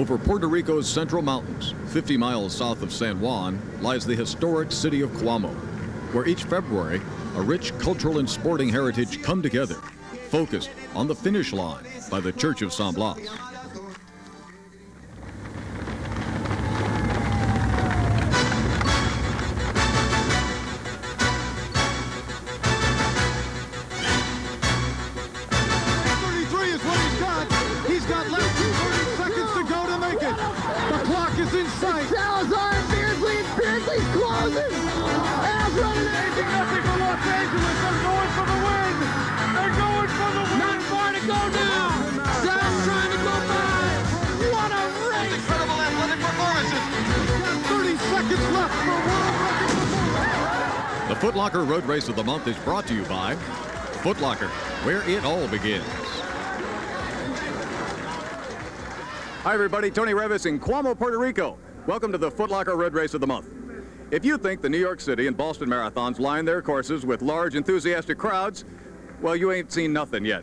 Over Puerto Rico's central mountains, 50 miles south of San Juan, lies the historic city of Coamo, where each February, a rich cultural and sporting heritage come together, focused on the finish line by the Church of San Blas. The Foot Locker Road Race of the Month is brought to you by Foot Locker, where it all begins. Hi everybody, Tony Revis in Coamo, Puerto Rico. Welcome to the Foot Locker Road Race of the Month. If you think the New York City and Boston marathons line their courses with large enthusiastic crowds, well, you ain't seen nothing yet.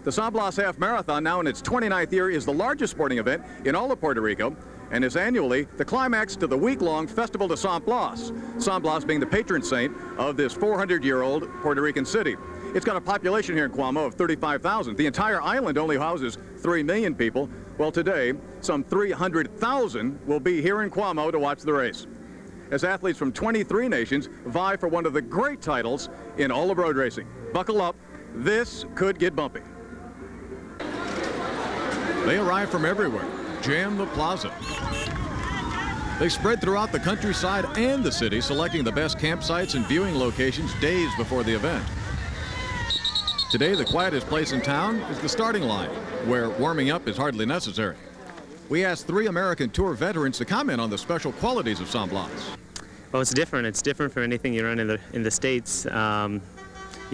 The San Blas Half Marathon, now in its 29th year, is the largest sporting event in all of Puerto Rico and is annually the climax to the week-long Festival de San Blas, San Blas being the patron saint of this 400-year-old Puerto Rican city. It's got a population here in Coamo of 35,000. The entire island only houses 3 million people. Well, today, some 300,000 will be here in Coamo to watch the race, as athletes from 23 nations vie for one of the great titles in all of road racing. Buckle up, this could get bumpy. They arrive from everywhere, jam the plaza. They spread throughout the countryside and the city, selecting the best campsites and viewing locations days before the event. Today, the quietest place in town is the starting line, where warming up is hardly necessary. We asked 3 American Tour veterans to comment on the special qualities of San Blas. Well, it's different. It's different from anything you run in the States. You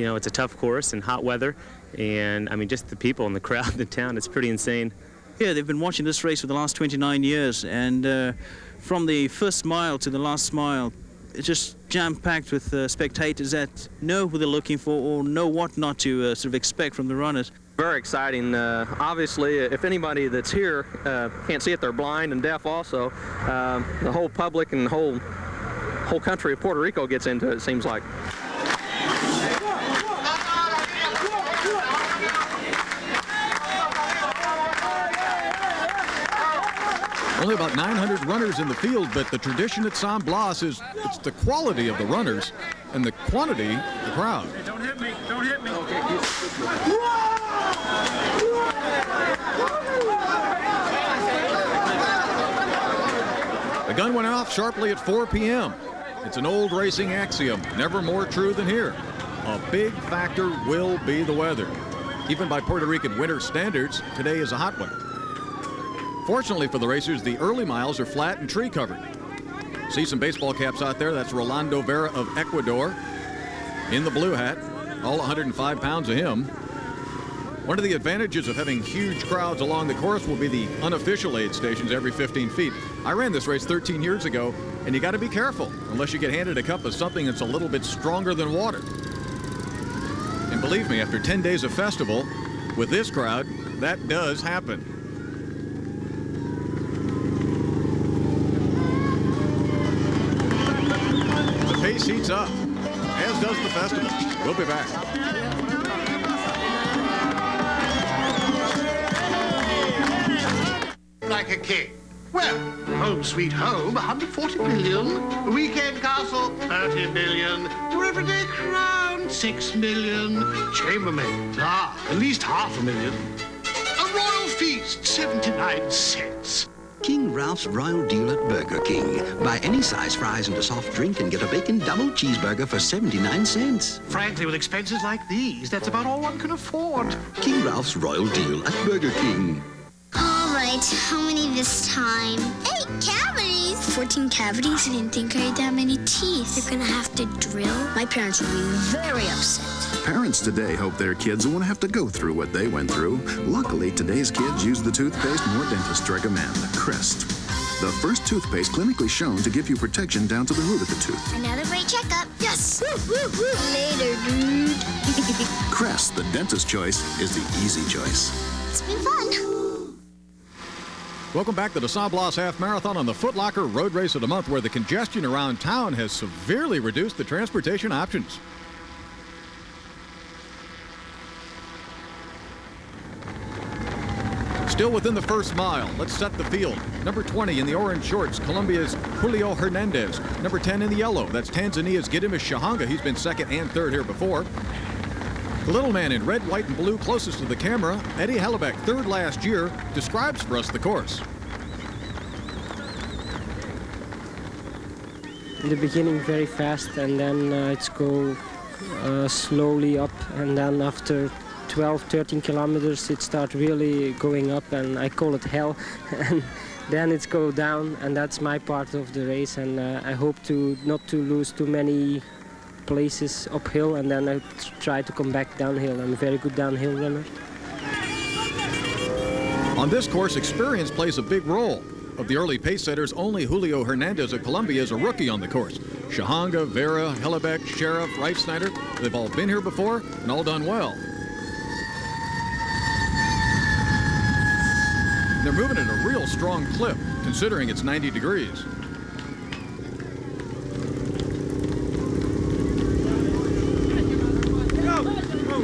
know, it's a tough course in hot weather, and I mean, just the people and the crowd in the town, it's pretty insane. Yeah, they've been watching this race for the last 29 years, and from the first mile to the last mile, it's just jam-packed with spectators that know who they're looking for or know what not to sort of expect from the runners. Very exciting. Obviously, if anybody that's here can't see it, they're blind and deaf also. The whole public and the whole country of Puerto Rico gets into it seems like. Only about 900 runners in the field, but the tradition at San Blas is it's the quality of the runners and the quantity of the crowd. Hey, don't hit me, don't hit me. Okay. The gun went off sharply at 4 p.m. It's an old racing axiom, never more true than here. A big factor will be the weather. Even by Puerto Rican winter standards, today is a hot one. Fortunately for the racers, the early miles are flat and tree covered. See some baseball caps out there. That's Rolando Vera of Ecuador in the blue hat, all 105 pounds of him. One of the advantages of having huge crowds along the course will be the unofficial aid stations every 15 feet. I ran this race 13 years ago, and you got to be careful unless you get handed a cup of something that's a little bit stronger than water. And believe me, after 10 days of festival, with this crowd, that does happen. The pace heats up, as does the festival. We'll be back. Like a king. Well, home sweet home, 140 million. Weekend castle, 30 million. Your everyday crown, 6 million. Chambermaid, at least 500,000. A royal feast, 79 cents. King Ralph's Royal Deal at Burger King. Buy any size fries and a soft drink and get a bacon double cheeseburger for 79 cents. Frankly, with expenses like these, that's about all one can afford. King Ralph's Royal Deal at Burger King. All right, how many this time? 8 cavities. 14 cavities? I didn't think I had that many teeth. You're gonna have to drill? My parents will be very upset. Parents today hope their kids won't have to go through what they went through. Luckily, today's kids use the toothpaste more dentists recommend, Crest. The first toothpaste clinically shown to give you protection down to the root of the tooth. Another great checkup. Yes! Woo, woo, woo. Later, dude. Crest, the dentist choice, is the easy choice. It's been fun. Welcome back to the San Blas Half Marathon on the Foot Locker Road Race of the Month, where the congestion around town has severely reduced the transportation options. Still within the first mile, let's set the field. Number 20 in the orange shorts, Colombia's Julio Hernandez. Number 10 in the yellow, that's Tanzania's Gidemis Shahanga. He's been second and third here before. The little man in red, white, and blue closest to the camera, Eddie Hellebeck, third last year, describes for us the course. In the beginning very fast, and then it's go slowly up, and then after 12-13 kilometers it starts really going up, and I call it hell. And then it's go down, and that's my part of the race, and I hope not to lose too many places uphill, and then I try to come back downhill. I'm a very good downhill runner. On this course, experience plays a big role. Of the early pace setters, only Julio Hernandez of Colombia is a rookie on the course. Shahanga, Vera, Hellebeck, Sheriff, Reifsnyder, they've all been here before and all done well. They're moving at a real strong clip, considering it's 90 degrees.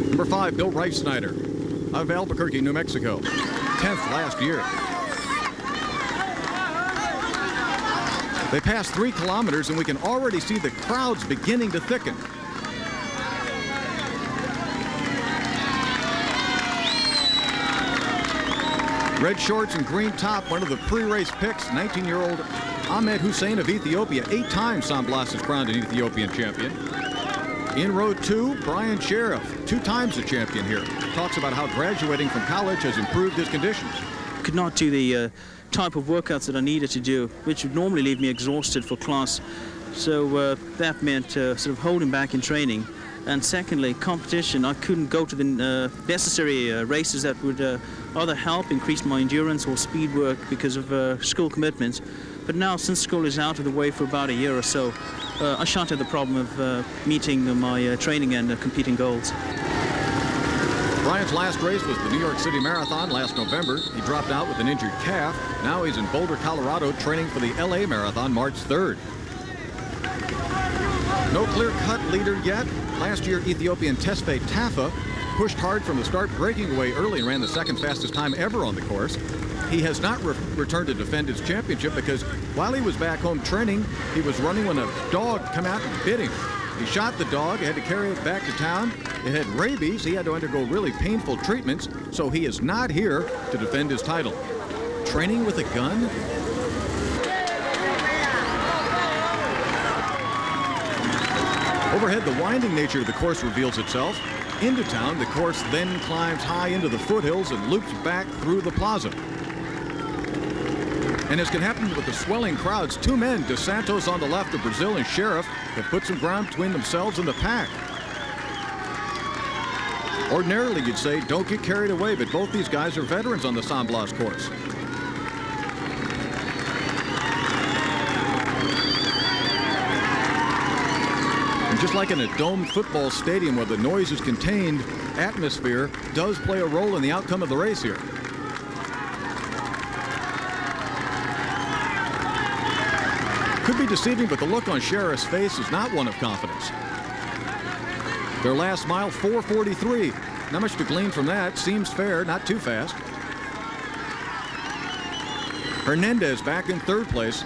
Number 5, Bill Reifsnyder, out of Albuquerque, New Mexico. 10th last year. They passed 3 kilometers, and we can already see the crowds beginning to thicken. Red shorts and green top, one of the pre-race picks, 19-year-old Ahmed Hussein of Ethiopia, 8 times San Blas is crowned an Ethiopian champion. In row 2, Brian Sheriff, 2 times the champion here, talks about how graduating from college has improved his conditions. Could not do the type of workouts that I needed to do, which would normally leave me exhausted for class. So that meant sort of holding back in training. And secondly, competition. I couldn't go to the necessary races that would either help increase my endurance or speed work because of school commitments. But now, since school is out of the way for about a year or so, I shan't have the problem of meeting my training and competing goals. Brian's last race was the New York City Marathon last November. He dropped out with an injured calf. Now he's in Boulder, Colorado, training for the LA Marathon March 3rd. No clear-cut leader yet. Last year, Ethiopian Tesfaye Tafa pushed hard from the start, breaking away early and ran the second fastest time ever on the course. He has not returned to defend his championship because while he was back home training, he was running when a dog came out and bit him. He shot the dog, had to carry it back to town. It had rabies. He had to undergo really painful treatments, so he is not here to defend his title. Training with a gun? Overhead, the winding nature of the course reveals itself. Into town, the course then climbs high into the foothills and loops back through the plaza. And as can happen with the swelling crowds, 2 men, Dos Santos on the left of Brazil and Sheriff, have put some ground between themselves and the pack. Ordinarily, you'd say, don't get carried away, but both these guys are veterans on the San Blas course. And just like in a domed football stadium where the noise is contained, atmosphere does play a role in the outcome of the race here. Could be deceiving, but the look on Sheriff's face is not one of confidence. Their last mile, 4:43. Not much to glean from that. Seems fair, not too fast. Hernandez back in 3rd place.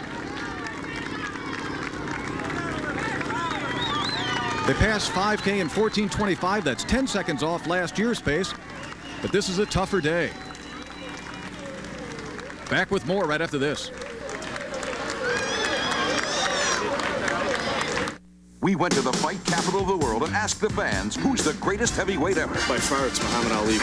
They passed 5K in 14:25. That's 10 seconds off last year's pace, but this is a tougher day. Back with more right after this. We went to the fight capital of the world and asked the fans, who's the greatest heavyweight ever? By far, it's Muhammad Ali.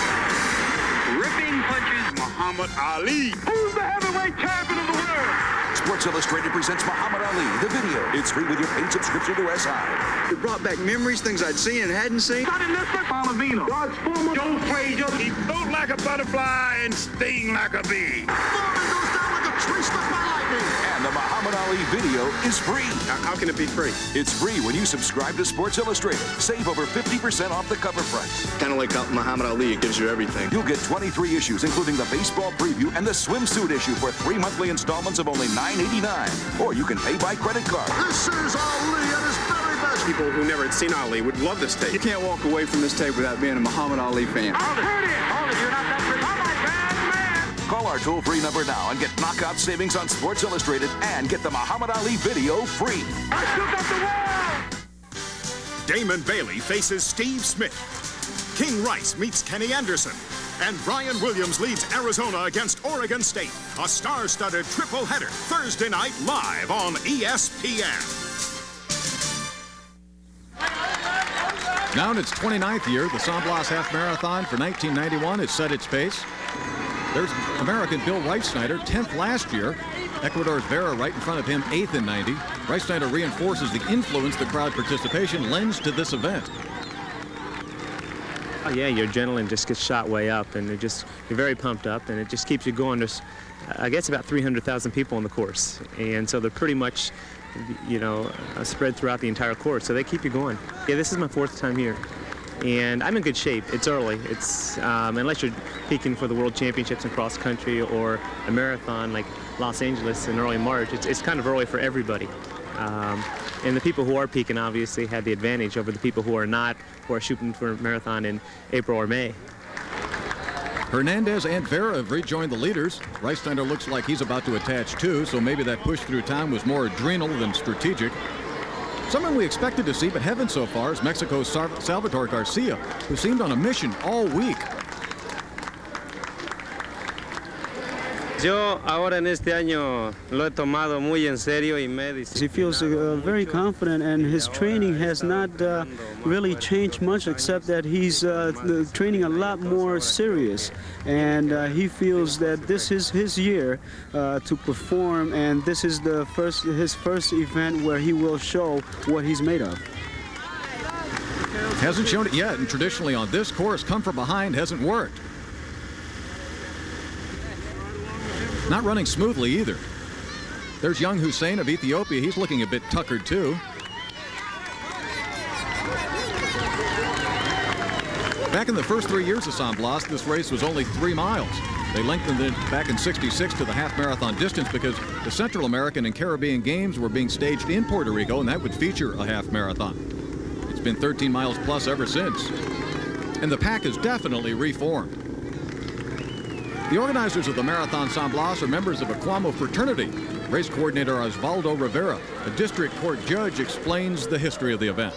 Ripping punches, Muhammad Ali. Who's the heavyweight champion of the world? Sports Illustrated presents Muhammad Ali, the video. It's free with your paid subscription to SI. It brought back memories, things I'd seen and hadn't seen. Palavino. God's former Joe Frazier. He float like a butterfly and sting like a bee. And the Muhammad Ali Ali video is free. How can it be free? It's free when you subscribe to Sports Illustrated. Save over 50% off the cover price. Kind of like Muhammad Ali, it gives you everything. You'll get 23 issues, including the baseball preview and the swimsuit issue for 3 monthly installments of only $9.89. Or you can pay by credit card. This is Ali at his very best. People who never had seen Ali would love this tape. You can't walk away from this tape without being a Muhammad Ali fan. Hold it, you're not that Call our toll-free number now and get knockout savings on Sports Illustrated and get the Muhammad Ali video free. I still got the wall! Damon Bailey faces Steve Smith. King Rice meets Kenny Anderson. And Ryan Williams leads Arizona against Oregon State. A star-studded triple header Thursday night live on ESPN. Now in its 29th year, the San Blas Half Marathon for 1991 has set its pace. There's American Bill Reifsnyder, 10th last year. Ecuador's Vera right in front of him, 8th in 90. Reifsnyder reinforces the influence the crowd participation lends to this event. Oh, yeah, your adrenaline just gets shot way up, and you're very pumped up, and it just keeps you going. There's, I guess, about 300,000 people on the course, and so they're pretty much, spread throughout the entire course, so they keep you going. Yeah, this is my 4th time here. And I'm in good shape. It's early. It's unless you're peaking for the World Championships in cross country or a marathon like Los Angeles in early March, it's kind of early for everybody. And the people who are peaking obviously had the advantage over the people who are not, who are shooting for a marathon in April or May. Hernandez and Vera have rejoined the leaders. Reifsnyder looks like he's about to attach too, so maybe that push through time was more adrenal than strategic. Someone we expected to see but haven't so far is Mexico's Salvador Garcia, who seemed on a mission all week. Yo ahora en este año lo he tomado muy en serio y me he disciplinado. He feels very confident, and his training has not really changed much, except that he's training a lot more serious, and he feels that this is his year to perform, and this is his first event where he will show what he's made of. Hasn't shown it yet, and traditionally on this course, come from behind hasn't worked. Not running smoothly either. There's young Hussein of Ethiopia. He's looking a bit tuckered too. Back in the first 3 years of San Blas, this race was only 3 miles. They lengthened it back in '66 to the half marathon distance because the Central American and Caribbean Games were being staged in Puerto Rico, and that would feature a half marathon. It's been 13 miles plus ever since. And the pack has definitely reformed. The organizers of the Marathon San Blas are members of a Coamo fraternity. Race coordinator Osvaldo Rivera, a district court judge, explains the history of the event.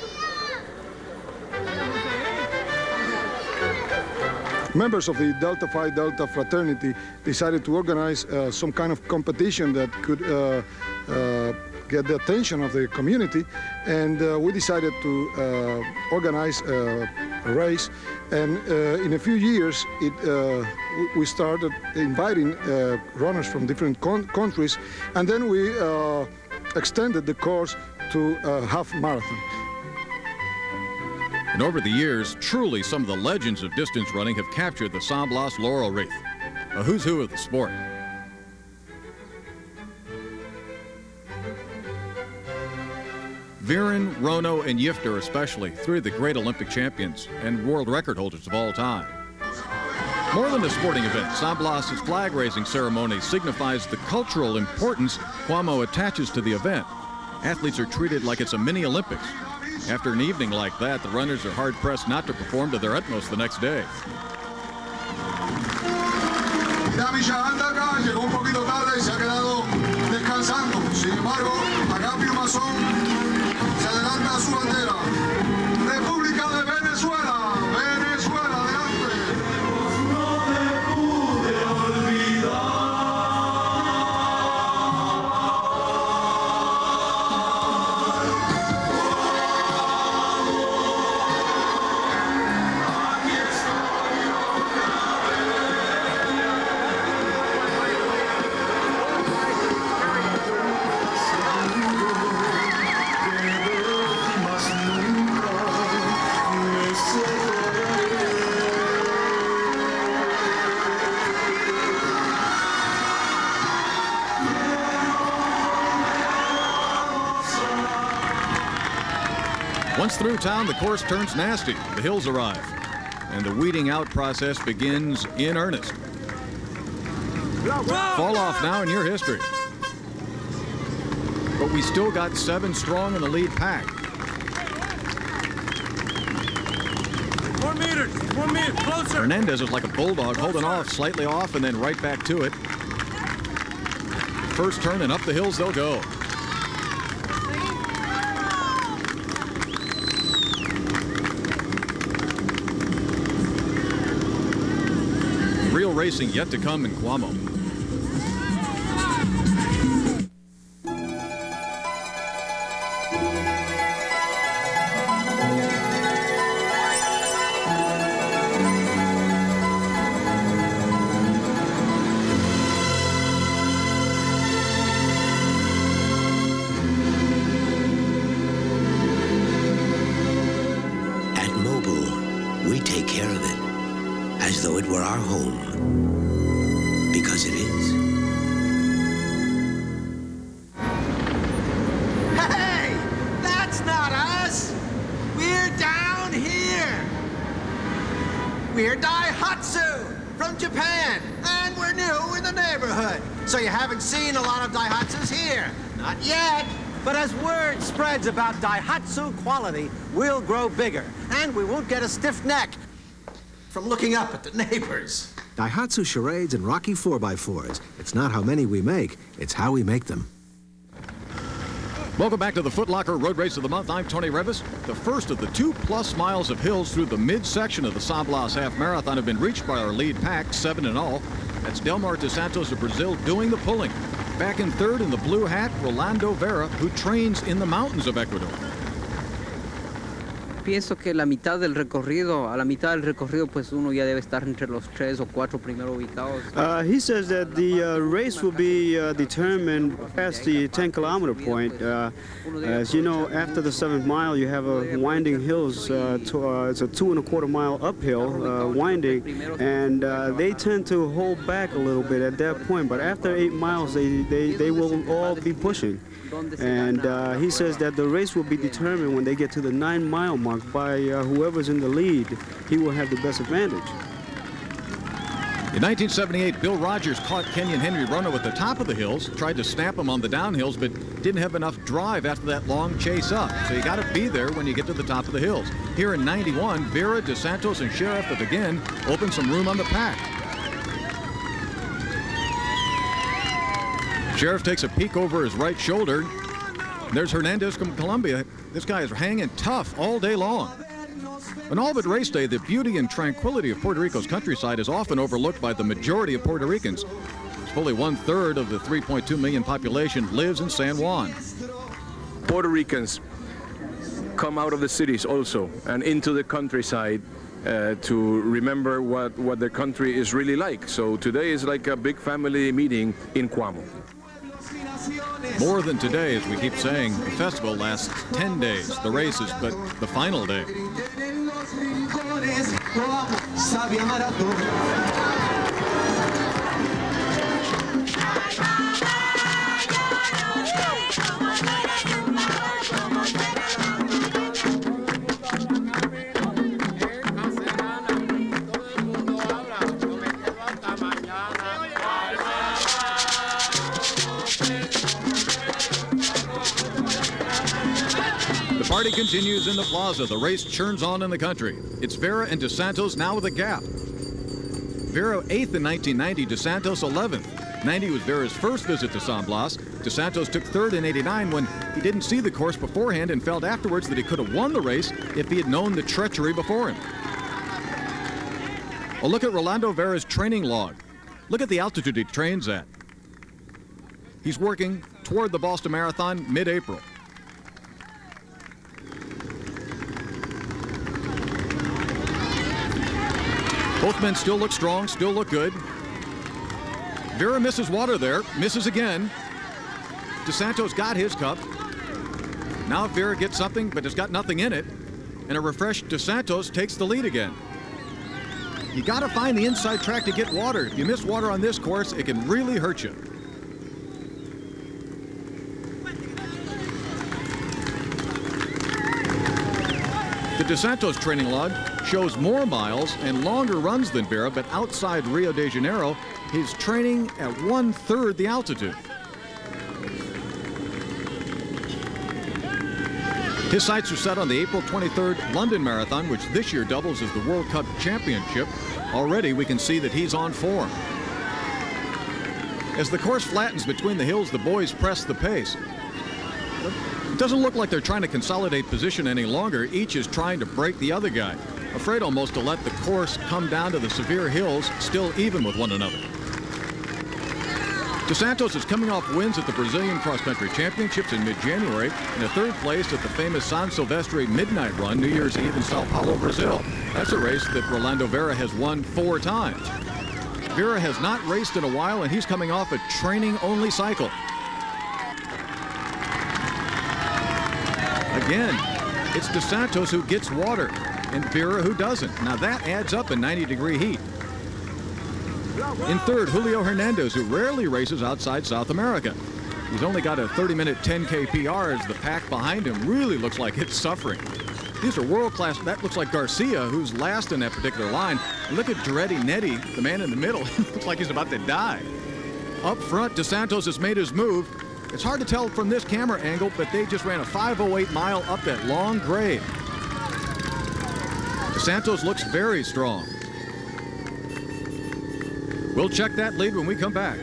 Members of the Delta Phi Delta fraternity decided to organize some kind of competition that could get the attention of the community, and we decided to organize a race. And in a few years, we started inviting runners from different countries, and then we extended the course to a half marathon. And over the years, truly some of the legends of distance running have captured the San Blas laurel wreath, a who's who of the sport. Viren, Rono, and Yifter especially, 3 of the great Olympic champions and world record holders of all time. More than a sporting event, San Blas's flag-raising ceremony signifies the cultural importance Coamo attaches to the event. Athletes are treated like it's a mini Olympics. After an evening like that, the runners are hard-pressed not to perform to their utmost the next day. La Villalta acá llegó un poquito tarde y se ha quedado descansando. Sin embargo, acá Piumazón se adelanta a su bandera. República de Venezuela. Venezuela, adelante. No te pude olvidar. Once through town, the course turns nasty. The hills arrive, and the weeding out process begins in earnest. Fall off now in your history. But we still got 7 strong in the lead pack. 4 meters, closer. Hernandez is like a bulldog, holding off, slightly off, and then right back to it. First turn and up the hills they'll go. Real racing yet to come in Coamo. At Mobile, we take care of it as though it were our home. Because it is. Hey! That's not us! We're down here! We're Daihatsu from Japan, and we're new in the neighborhood. So you haven't seen a lot of Daihatsus here. Not yet. But as word spreads about Daihatsu quality, we'll grow bigger, and we won't get a stiff neck from looking up at the neighbors. Daihatsu charades and Rocky 4x4s. It's not how many we make, it's how we make them. Welcome back to the Foot Locker Road Race of the Month. I'm Tony Revis. The first of the 2+ miles of hills through the midsection of the San Blas Half Marathon have been reached by our lead pack, 7 in all. That's Delmir de Santos of Brazil doing the pulling. Back in third in the blue hat, Rolando Vera, who trains in the mountains of Ecuador. Pienso que a la mitad del recorrido, pues uno ya debe estar entre los 3 o 4 primeros ubicados. He says that the race will be determined past the 10-kilometer point. As you know, after the 7th mile, you have a winding hills. It's a 2¼ mile uphill winding, and they tend to hold back a little bit at that point. But after 8 miles, they will all be pushing. And he says that the race will be determined when they get to the 9-mile mark by whoever's in the lead. He will have the best advantage. In 1978, Bill Rogers caught Kenyan Henry Rono at the top of the hills, tried to snap him on the downhills, but didn't have enough drive after that long chase up. So you got to be there when you get to the top of the hills. Here in 91, Vera, De Santos, and Sheriff have again opened some room on the pack. Sheriff takes a peek over his right shoulder. There's Hernandez from Colombia. This guy is hanging tough all day long. On all but race day, the beauty and tranquility of Puerto Rico's countryside is often overlooked by the majority of Puerto Ricans. Fully 1/3 of the 3.2 million population lives in San Juan. Puerto Ricans come out of the cities also and into the countryside to remember what their country is really like. So today is like a big family meeting in Coamo. More than today, as we keep saying, the festival lasts 10 days. The race is but the final day. The party continues in the plaza. The race churns on in the country. It's Vera and De Santos now with a gap. Vera 8th in 1990, De Santos 11th. 90 was Vera's first visit to San Blas. De Santos took 3rd in 89 when he didn't see the course beforehand and felt afterwards that he could have won the race if he had known the treachery before him. A look at Rolando Vera's training log. Look at the altitude he trains at. He's working toward the Boston Marathon mid-April. Both men still look strong, still look good. Vera misses water there, misses again. De Santos got his cup. Now if Vera gets something but has got nothing in it, and a refreshed De Santos takes the lead again. You got to find the inside track to get water. If you miss water on this course, it can really hurt you. The Dos Santos training log shows more miles and longer runs than Vera, but outside Rio de Janeiro, he's training at 1/3 the altitude. His sights are set on the April 23rd London Marathon, which this year doubles as the World Cup Championship. Already we can see that he's on form. As the course flattens between the hills, the boys press the pace. It doesn't look like they're trying to consolidate position any longer. Each is trying to break the other guy, afraid almost to let the course come down to the severe hills, still even with one another. Dos Santos is coming off wins at the Brazilian Cross Country Championships in mid-January and a 3rd place at the famous San Silvestre Midnight Run, New Year's Eve in Sao Paulo, Brazil. That's a race that Rolando Vera has won 4 times. Vera has not raced in a while, and he's coming off a training-only cycle. Again, it's Dos Santos who gets water, and Vera who doesn't. Now that adds up in 90-degree heat. In 3rd, Julio Hernandez, who rarely races outside South America. He's only got a 30-minute 10K PR as the pack behind him really looks like it's suffering. These are world-class. That looks like Garcia, who's last in that particular line. And look at Duretti Netti, the man in the middle. Looks like he's about to die. Up front, Dos Santos has made his move. It's hard to tell from this camera angle, but they just ran a 5:08 mile up that long grade. Dos Santos looks very strong. We'll check that lead when we come back.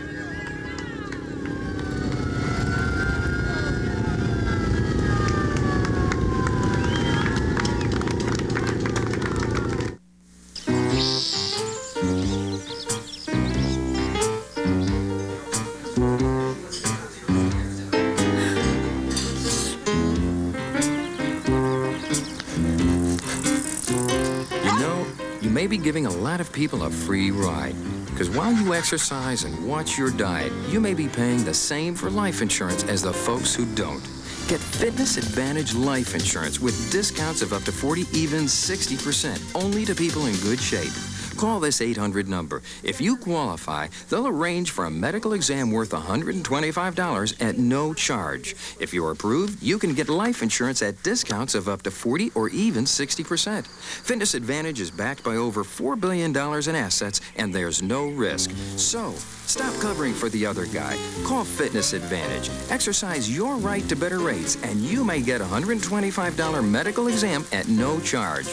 Be giving a lot of people a free ride. Because while you exercise and watch your diet, you may be paying the same for life insurance as the folks who don't. Get Fitness Advantage life insurance with discounts of up to 40, even 60%, only to people in good shape. Call this 800 number. If you qualify, they'll arrange for a medical exam worth $125 at no charge. If you're approved, you can get life insurance at discounts of up to 40 or even 60%. Fitness Advantage is backed by over $4 billion in assets, and there's no risk. So, stop covering for the other guy. Call Fitness Advantage. Exercise your right to better rates, and you may get a $125 medical exam at no charge.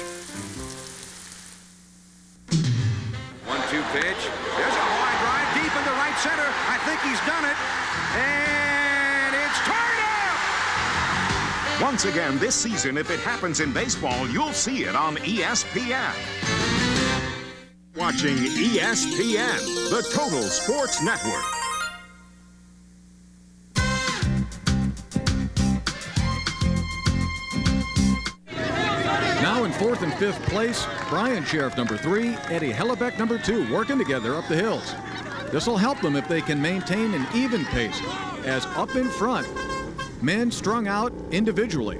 1-2 pitch. There's a high drive deep into right center. I think he's done it. And it's turned up! Once again this season, if it happens in baseball, you'll see it on ESPN. Watching ESPN, the Total Sports Network. Now in 4th and 5th place, Brian Sheriff number 3, Eddie Hellebeck number 2, working together up the hills. This will help them if they can maintain an even pace, as up in front, men strung out individually.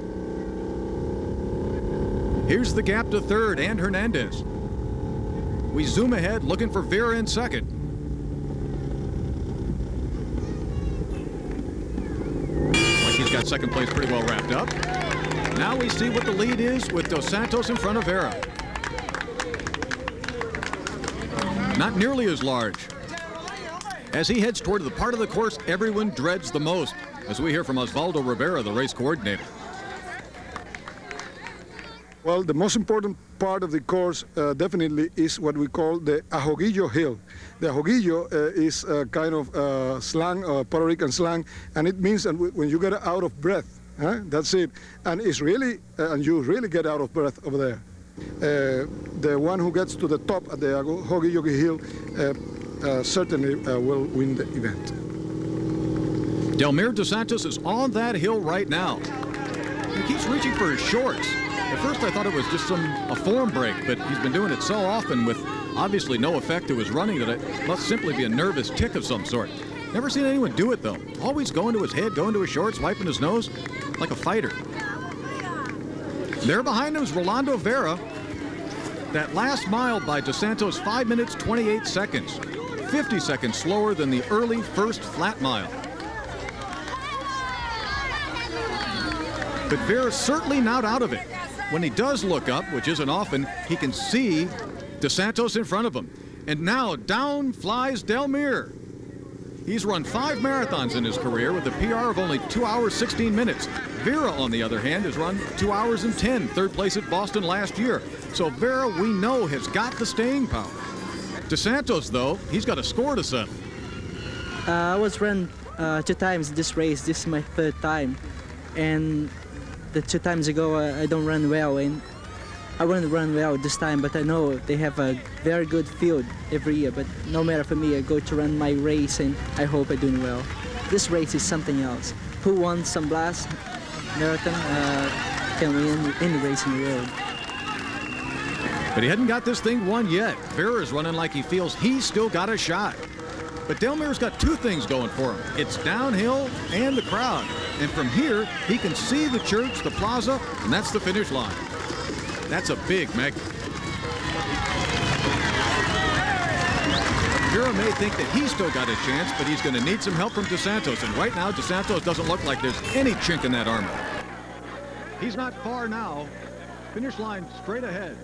Here's the gap to 3rd and Hernandez. We zoom ahead, looking for Vera in 2nd. Like he's got 2nd place pretty well wrapped up. Now we see what the lead is with Dos Santos in front of Vera. Not nearly as large. As he heads toward the part of the course everyone dreads the most, as we hear from Osvaldo Rivera, the race coordinator. Well, the most important part of the course definitely is what we call the Ajoguillo Hill. The Ajoguillo is a kind of slang, Puerto Rican slang, and it means that when you get out of breath. That's it. And it's really, and you really get out of breath over there. The one who gets to the top at the Ajoguillo Hill certainly will win the event. Delmir Dos Santos is on that hill right now. He keeps reaching for his shorts. At first I thought it was just a form break, but he's been doing it so often with obviously no effect to his running that it must simply be a nervous tick of some sort. Never seen anyone do it, though. Always going to his head, going to his shorts, wiping his nose, like a fighter. There behind him is Rolando Vera. That last mile by Dos Santos, 5 minutes, 28 seconds. 50 seconds slower than the early first flat mile. But Vera's certainly not out of it. When he does look up, which isn't often, he can see Santos in front of him. And now down flies Delmir. He's run 5 marathons in his career with a PR of only 2 hours, 16 minutes. Vera, on the other hand, has run 2 hours and 10, third place at Boston last year. So Vera, we know, has got the staying power. Santos, though, he's got a score to settle. I was run 2 times this race. This is my 3rd time. And the 2 times ago, I don't run well. And I wouldn't run well this time, but I know they have a very good field every year. But no matter for me, I go to run my race, and I hope I'm doing well. This race is something else. Who won some Blas Marathon can win any race in the world. But he hadn't got this thing won yet. Vera's running like he feels he's still got a shot. But Delmir's got 2 things going for him. It's downhill and the crowd. And from here, he can see the church, the plaza, and that's the finish line. That's a big magnet. Vera may think that he's still got a chance, but he's going to need some help from Santos. And right now, Santos doesn't look like there's any chink in that armor. He's not far now. Finish line straight ahead.